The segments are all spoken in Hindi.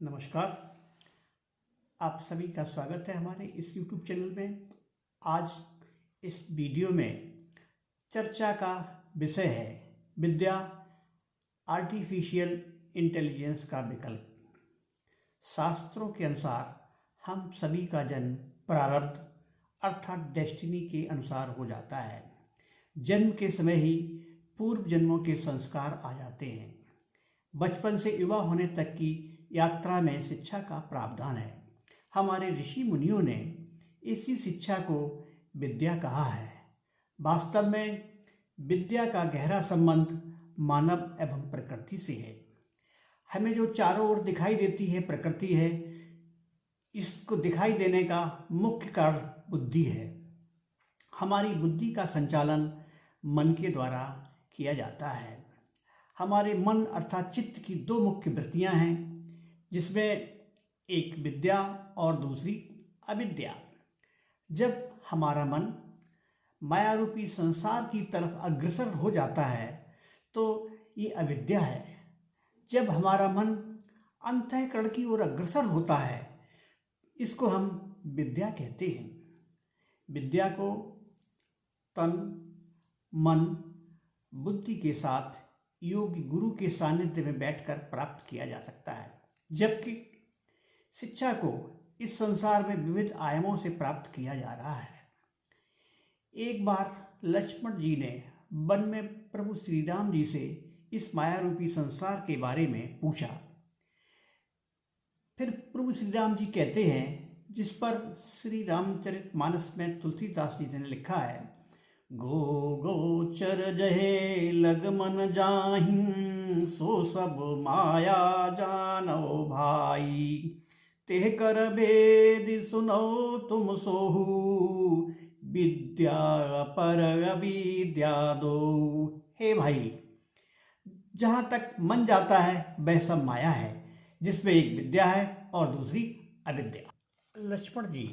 नमस्कार। आप सभी का स्वागत है हमारे इस YouTube चैनल में। आज इस वीडियो में चर्चा का विषय है विद्या, आर्टिफिशियल इंटेलिजेंस का विकल्प। शास्त्रों के अनुसार हम सभी का जन्म प्रारब्ध अर्थात डेस्टिनी के अनुसार हो जाता है। जन्म के समय ही पूर्व जन्मों के संस्कार आ जाते हैं। बचपन से युवा होने तक की यात्रा में शिक्षा का प्रावधान है। हमारे ऋषि मुनियों ने इसी शिक्षा को विद्या कहा है। वास्तव में विद्या का गहरा संबंध मानव एवं प्रकृति से है। हमें जो चारों ओर दिखाई देती है प्रकृति है, इसको दिखाई देने का मुख्य कारण बुद्धि है। हमारी बुद्धि का संचालन मन के द्वारा किया जाता है। हमारे मन अर्थात चित्त की दो मुख्य वृत्तियां हैं, जिसमें एक विद्या और दूसरी अविद्या। जब हमारा मन मायारूपी संसार की तरफ अग्रसर हो जाता है तो ये अविद्या है। जब हमारा मन अंतःकरण की ओर अग्रसर होता है, इसको हम विद्या कहते हैं। विद्या को तन, मन, बुद्धि के साथ योगी गुरु के सानिध्य में बैठकर प्राप्त किया जा सकता है, जबकि शिक्षा को इस संसार में विविध आयामों से प्राप्त किया जा रहा है। एक बार लक्ष्मण जी ने वन में प्रभु श्री राम जी से इस माया रूपी संसार के बारे में पूछा। फिर प्रभु श्री राम जी कहते हैं, जिस पर श्री रामचरितमानस में तुलसीदास जी ने लिखा है, गो गोचर जहे लग मन जाहिं, सो सब माया जानो भाई, तेह कर भेद सुनो तुम सोहु, विद्या पर अविद्या दो। हे भाई, जहाँ तक मन जाता है वह सब माया है, जिसमें एक विद्या है और दूसरी अविद्या। लक्ष्मण जी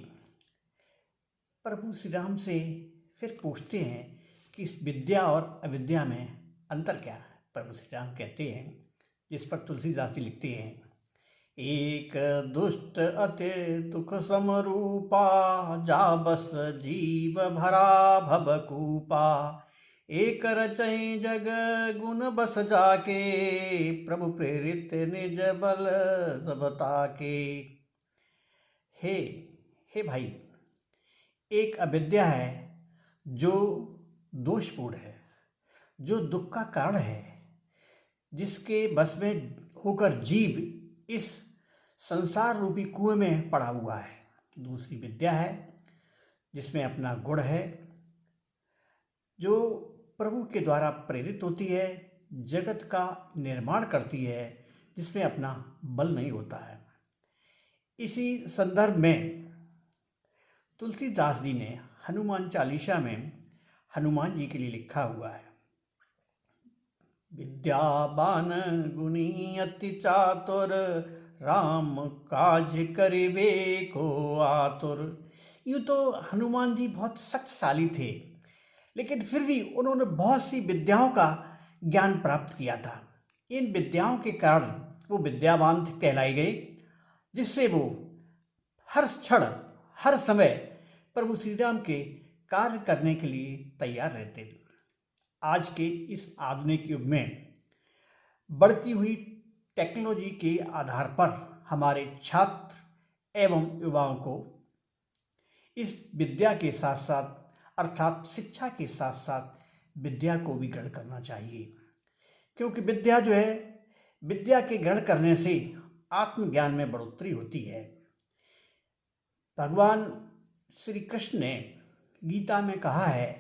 प्रभु श्री राम से फिर पूछते हैं कि इस विद्या और अविद्या में अंतर क्या है। प्रभु श्री राम कहते हैं, जिस पर तुलसीदास जी लिखते हैं, एक दुष्ट अति दुख समरूपा, जा बस जीव भरा भवकूपा, एक रचै जग गुण बस जाके, प्रभु प्रेरित निज बल सबता के। हे भाई, एक अविद्या है जो दोषपूर्ण है, जो दुख का कारण है, जिसके बस में होकर जीव इस संसार रूपी कुएं में पड़ा हुआ है। दूसरी विद्या है जिसमें अपना गुण है, जो प्रभु के द्वारा प्रेरित होती है, जगत का निर्माण करती है, जिसमें अपना बल नहीं होता है। इसी संदर्भ में तुलसीदास जी ने हनुमान चालीसा में हनुमान जी के लिए लिखा हुआ है, विद्यावान गुणी अति चातुर, राम काज करिबे को आतुर। यूँ तो हनुमान जी बहुत शक्तिशाली थे, लेकिन फिर भी उन्होंने बहुत सी विद्याओं का ज्ञान प्राप्त किया था। इन विद्याओं के कारण वो विद्यावान कहलाए गए, जिससे वो हर क्षण हर समय प्रभु श्री राम के कार्य करने के लिए तैयार रहते थे। आज के इस आधुनिक युग में बढ़ती हुई टेक्नोलॉजी के आधार पर हमारे छात्र एवं युवाओं को इस विद्या के साथ साथ अर्थात शिक्षा के साथ साथ विद्या को भी ग्रहण करना चाहिए, क्योंकि विद्या जो है, विद्या के ग्रहण करने से आत्मज्ञान में बढ़ोतरी होती है। भगवान श्री कृष्ण ने गीता में कहा है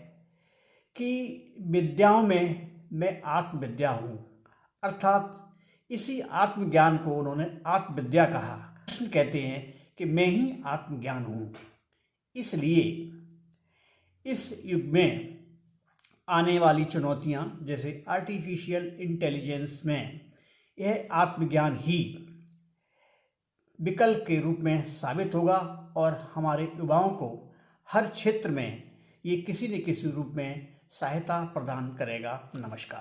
कि विद्याओं में मैं आत्मविद्या हूँ, अर्थात इसी आत्मज्ञान को उन्होंने आत्मविद्या कहा। कृष्ण कहते हैं कि मैं ही आत्मज्ञान हूँ। इसलिए इस युग में आने वाली चुनौतियाँ जैसे आर्टिफिशियल इंटेलिजेंस में यह आत्मज्ञान ही विकल्प के रूप में साबित होगा और हमारे युवाओं को हर क्षेत्र में ये किसी न किसी रूप में सहायता प्रदान करेगा। नमस्कार।